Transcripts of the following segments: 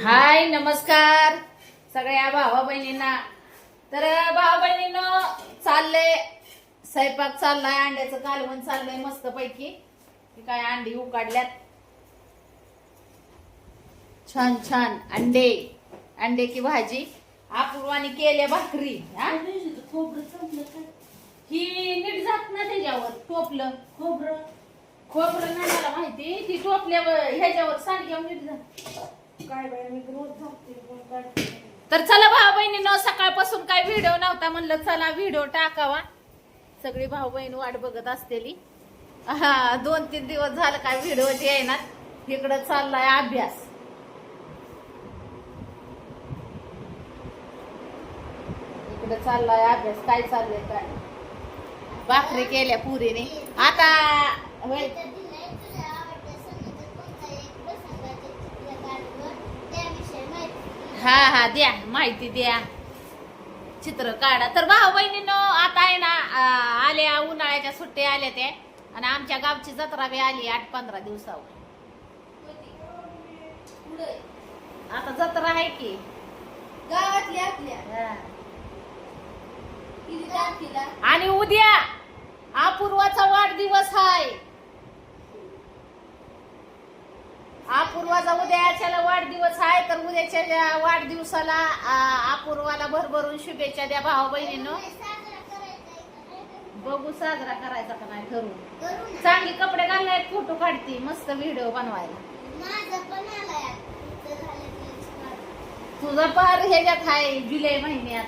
हाय नमस्कार सगळ्या भावा बहिणींना. तर भावा बहिणींनो चाललंय स्वयंपाक चाललाय, अंड्याचं कालवण चाललंय मस्त पैकी. काय अंडी उकाडल्यात छान छान अंडे अंड्याची भाजी अपूर्वाने केल्या भाकरी. ही नीट जात ना त्याच्यावर टोपलं खोबरं खोबरं नाही मला माहिती, ती टोपल्यावर ह्याच्यावर सांडग्यावर नीट जात काय बाय मी रोज जाते. तर चला भाऊ बहिणींनो सकाळपासून काय व्हिडिओ नव्हता, म्हणलं चला व्हिडिओ टाकावा. सगळी भाऊ बहीण वाट बघत असतेली. हा 2-3 दिवस झालं काय व्हिडिओ येईना. इकडं चाललाय अभ्यास. इकडे चाललाय अभ्यास. काय चाललंय काय भाकरी केल्या पुरीने आता होय. हा हा द्या माहिती द्या, चित्र काढा. तर भाऊ बहिणींनो आता आहे ना आल्या उन्हाळ्याच्या सुट्ट्या आल्या त्या आणि आमच्या गावची जत्रा बी आली 8-15 दिवसावर. आता जत्रा आहे की गावातली आपल्या. आणि उद्या अपूर्वाचा वाढदिवस आहे. अपूर्वाचा उद्याच्याला वाढदिवस आहे. तर उद्याच्या वाढदिवसाला अपूर्वाला भरभरून शुभेच्छा द्या भाऊ बहिणींनो. बघू साजरा करायचा का नाही ठरवून. चांगली कपडे घाललाय, फोटो काढते, मस्त व्हिडिओ बनवायला. तुझा पार ह्याच्यात आहे जुलै महिन्यात.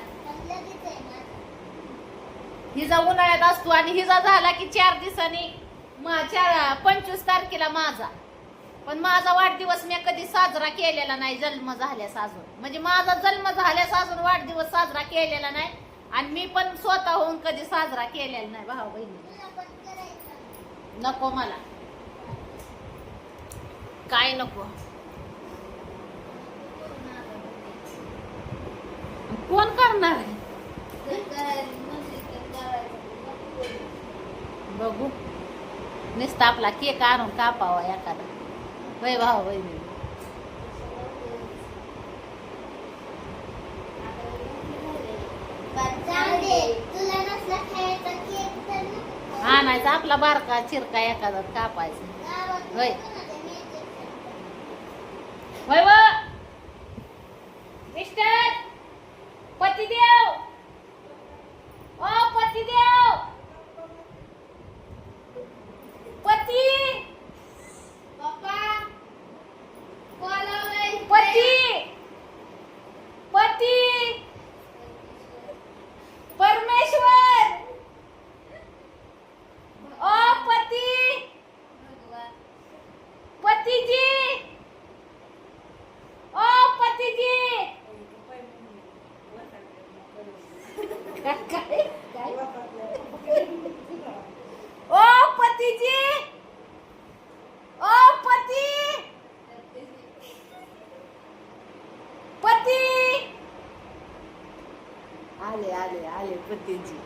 हिजा उन्हाळ्यात असतो आणि हिजा झाला की 4 दिवसांनी 25 तारखेला माझा. पण माझा वाढदिवस मी कधी साजरा केलेला नाही जन्म झाल्यास अजून. म्हणजे माझा जन्म झाल्यास अजून वाढदिवस साजरा केलेला नाही आणि मी पण स्वतःहून कधी साजरा केलेला नाही भाऊ बहिणी. नको मला काय नको. कोण करणार आहे बघू. नुसता आपला केक आणून कापावा एखादा. वय भाऊ बहिणी आणायचा आपला बारका चिरका एखादा कापायचा. वय वय व मिस्टर पतिदेव ओ पतिदेव पती पप्पा पती पती परमेश्वर ओ पती पतीजी ओ पतीजी काय काय ओ पतीजी ओ पती पती आले आले आले पतीजी.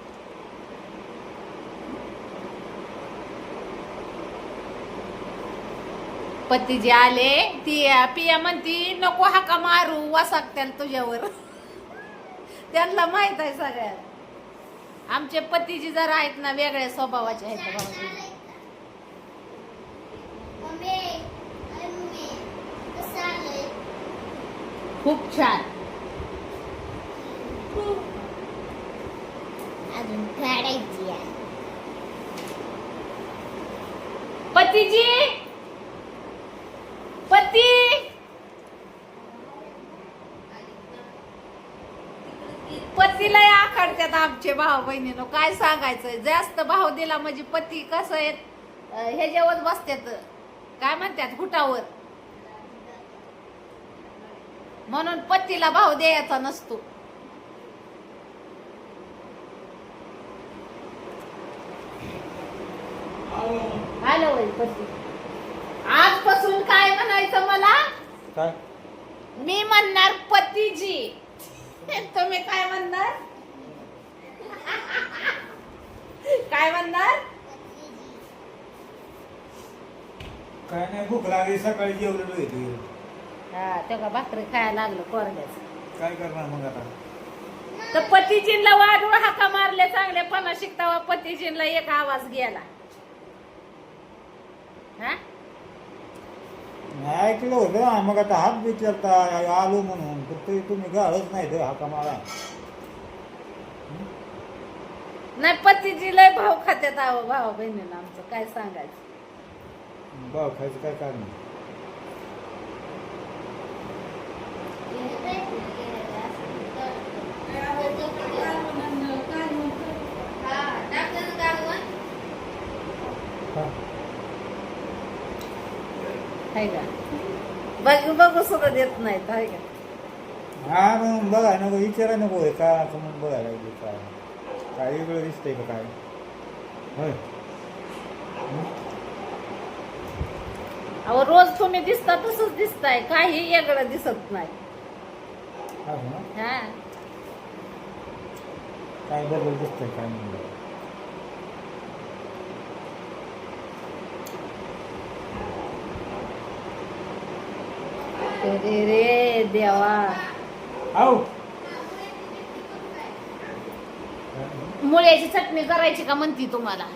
पतीजी आले. ती पिया म्हणती नको हाका मारू वासाकत्याल तुझ्यावर. त्यांना माहित आहे सगळ्यात. आमचे पतीजी जरा आहेत ना वेगळ्या स्वभावाचे आहेत भाऊ. खूप छान. अजून काढायची आहे. पतीजी पती पतीला आखडतात आमचे भाऊ बहिणीनं. काय सांगायचं, जास्त भाव दिला म्हणजे पती कसं आहेत ह्याच्यावर बसतात काय म्हणतात हुटावर. म्हणून पतीला भाव द्यायचा नसतो. हॅलो पती आजपासून काय म्हणायचं मला. काय मी म्हणणार पतीजी. तुम्ही काय म्हणणार काय म्हणणार. काय नाही, भूक लागली, सकाळी जेवलेलो आहे. हा तेव्हा भाकरी खायला लागलं कोरड्याच. काय करणार मग आता? तर पतीजींला वाढून हाका मारले चांगलेपणा शिकतावा पतीजींला एक आवाज गेला. हा ऐकलं होतं मग आता हात विचारता आलो म्हणून फक्त तुम्ही गाळच नाही तर हाका मारा. नाही पतीजी लय भाव खात्यात आहो भाऊ बहिणीला आमचं काय सांगायचं. भाव खायचं काय कारण? हाय का बघू सुद्धा देत नाहीत हाय का. हा मग बघा नको विचारा नको होय का म्हणून बघायला लागले काय काय वेगळं दिसतंय का काय होय. अहो रोज तुम्ही दिसता तसंच दिसताय काही वेगळं दिसत नाही. हा हो ना? हा काय बरोबर दिसतंय काय म्हणलं. अरे रे देवा. आऊ मुळ्याची चटणी करायची का म्हणती तुम्हाला.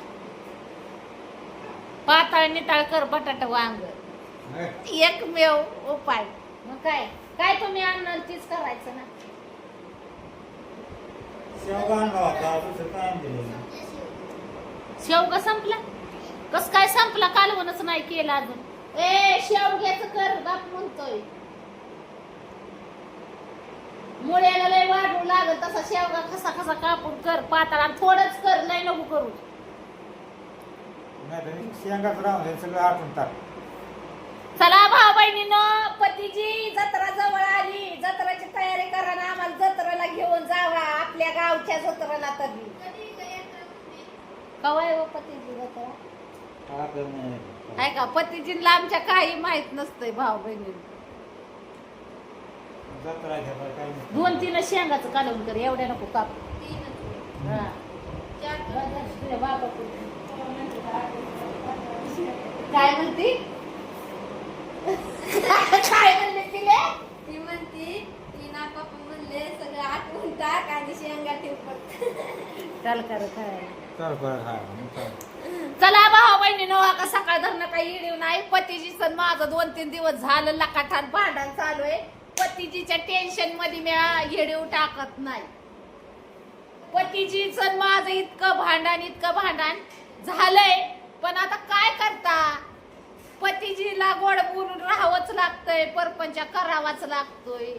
पाताळ निताळ कर बटाटा वांग एकमेव उपाय. मग काय काय तुम्ही आणणार तीच करायचं ना. शेवगा आणला होता दुसरं काय आणलेलं? शेवगा संपला कस काय संपला कालवणच नाही केलं अजून. ए शेवग्याचं कर बाप म्हणतोय. मुळ्याला लय वाढू लागत तसा शेवगा कसा कसा कापून कर पाताळा थोडंच कर लय नको करू. नाही तर शेंगाच राहून सगळं आठवण टाक. चला भाऊ बहिणीनं पतीजी जत्रा जवळ आली. जत्राची तयारी करा ना आम्हाला जत्रेला घेऊन जावा आपल्या गावच्या जत्रेला. तरी कवाय पतीजी जत्रा आहे का. पतीजींना आमच्या काही माहित नसतंय भाऊ बहिणी. दोन तीन शेंगाचं कालवून कर एवढ्या नको काप. काय म्हणती काय म्हणले तिले. ती म्हणती ती ना पप्पा म्हणले सगळं आठवून टाक आणि शेंगा ठेवत. चाल कर काय चल चला भाऊ बहिणीनो का सकाळ धरणं काही येडीव नाही. पतीजी सण माझं 2-3 दिवस झालं लकाठान भांडण चालू आहे. पतीजीच्या टेन्शन मध्ये मी येडीव टाकत नाही. पतीजी सण माझं इतकं भांडण झालंय. पण आता काय करता पतीजीला गोड बोलून राहावंच लागतंय. परपंच करावाच लागतोय.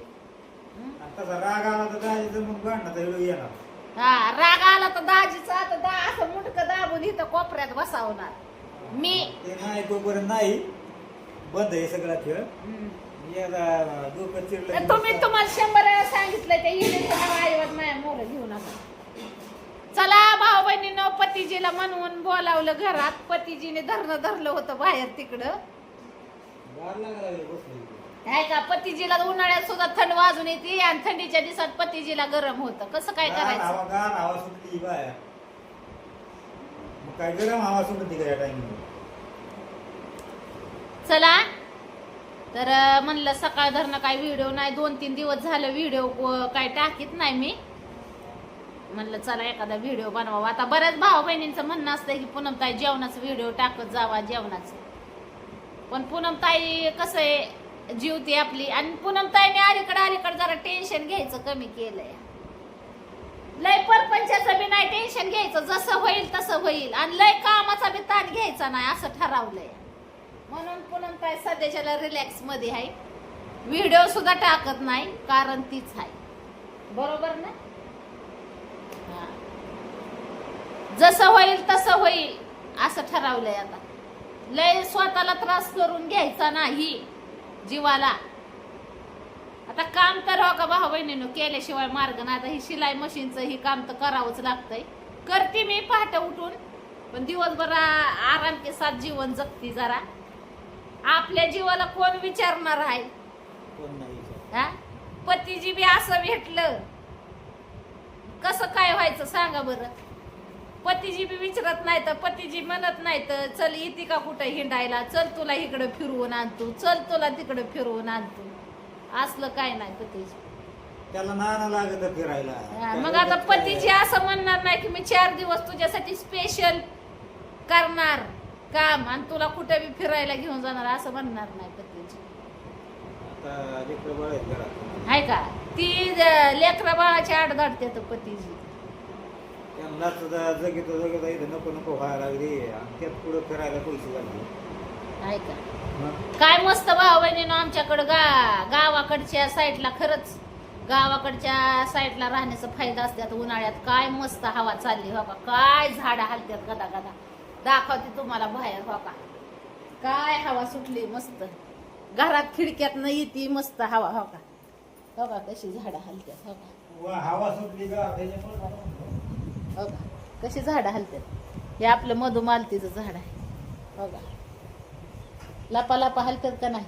राग आला तर दाजीचं मग भांडणाचा वेळ येणार. हा राग आला तर दाजीचा आता असं मुटकं दाबून इथं कोपऱ्यात बसावणार मी. ते नाही तोपर्यंत नाही बंद आहे सगळा खेळ. डोकं चिरलं तुम्हाला 100 वेळा सांगितलंय त्या येण्याच्या आईवर माझ्या मोर घेऊ नका. चला भाऊ बहिणीनं पतीजीला म्हणून बोलावलं घरात. पतीजीने धरलं होतं बाहेर तिकडं. काय का पतीजीला उन्हाळ्यात सुद्धा थंड वाजून येते आणि थंडीच्या दिवसात पतीजीला गरम होतं. कसं काय करायचं. हवा सुटली बाया मग काय गरम हवा सुटली का या टाइमिंग. चला तर म्हणलं सकाळ धरणं काय व्हिडिओ नाही 2-3 दिवस झालं व्हिडिओ काय टाकीत नाही मी. म्हणलं चला एखादा व्हिडिओ बनवावा. आता बऱ्याच भाऊ बहिणींचं म्हणणं असतं की पूनमताई जेवणाचं व्हिडिओ टाकत जावा जेवणाचं. पण पूनमताई कसं आहे जीवती आपली. आणि पूनमताईने अलीकडे जरा टेन्शन घ्यायचं कमी केलंय. लय परपंचाचं बी नाही टेन्शन घ्यायचं. जसं होईल तसं होईल. आणि लय कामाचा बी ताण घ्यायचा नाही असं ठरवलंय. म्हणून पूनमताई सध्याच्याला रिलॅक्स मध्ये आहे. व्हिडिओ सुद्धा टाकत नाही कारण तीच आहे. बरोबर ना. जसं होईल तसं होईल असं ठरवलंय. आता लय स्वतःला त्रास करून घ्यायचा नाही जीवाला. आता काम तर हो का भाऊ बहिणीनं केल्याशिवाय मार्ग नाही. आता ही शिलाई मशीनचं ही काम तर करावंच लागतंय. करते मी पहाटे उठून. पण दिवसभर आराम के साथ जीवन जगती. जरा आपल्या जीवाला कोण विचारणार आहे. हा पतीजी बी असं भेटलं कसं काय व्हायचं सांगा बरं. पतीजी बी विचारत नाही तर पतीजी म्हणत नाही तर चल इथे का कुठं हिंडायला. चल तुला इकडं फिरवून आणतो. चल तुला तिकडं फिरवून आणतो. असलं काय नाही पतीचं. त्याला नाना लागत फिरायला. मग आता पतीची असं म्हणणार नाही की मी 4 दिवस तुझ्यासाठी स्पेशल करणार काम आणि तुला कुठे बी फिरायला घेऊन जाणार असं म्हणणार नाही पतीची. आता लेकरं बाळ आहेत घरात. आहे का ती लेकरा बाळाची आड धाडते तर पतीची. त्यांना सुद्धा जगत इथं नको नको व्हायला लागली आणि त्यात पुढे फिरायला पैसे झाले. आहे का काय मस्त भाऊ बहिणीनं आमच्याकडं गावाकडच्या साईडला खरंच गावाकडच्या साईडला राहण्याचा फायदा असतात. उन्हाळ्यात काय मस्त हवा चालली हो का. काय झाडं हलत्यात गदा गदा. दाखवते तुम्हाला बाहेर हो का. काय हवा सुटली मस्त. घरात खिडक्यात न येते मस्त हवा हो का. हो का कशी झाडं हलत्यात हो का. हवा सुटली का त्याच्यामुळे हो का कशी झाडं हलतात. हे आपलं मधुमालतीचं झाड आहे हो का. लपा लपा हलतात का नाही.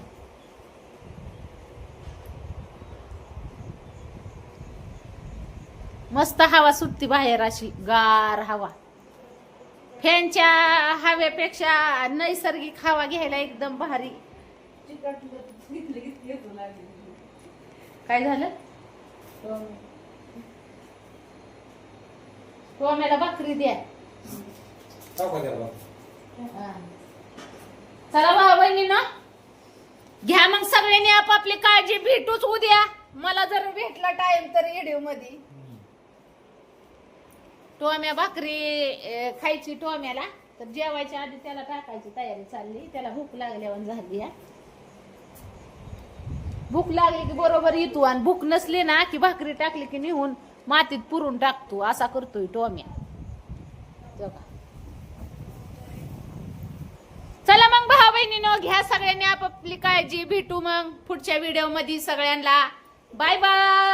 मस्त हवा सुटती बाहेर अशी गार हवा. फॅनच्या हवेपेक्षा नैसर्गिक हवा घ्यायला एकदम भारी. काय झालं टोमॅला भाकरी द्या. चला भाऊ बहिणींनो घ्या मग सगळ्यांनी आपापली काळजी. भेटूच उद्या मला जर भेटला टाइम तर व्हिडिओ मध्ये. टोम्या भाकरी खायची टोम्याला तर जेवायच्या आधी त्याला टाकायची तयारी चालली. त्याला भूक लागल्यावर झाली. भूक लागली की बरोबर येतो आणि भूक नसली ना की भाकरी टाकली की निहून मातीत पुरून टाकतो. असा करतोय टोम्या. चला मग भाऊ बहिणीनं घ्या सगळ्यांनी आपापली काळजी. भेटू मग पुढच्या व्हिडिओ मध्ये सगळ्यांना. Bye bye.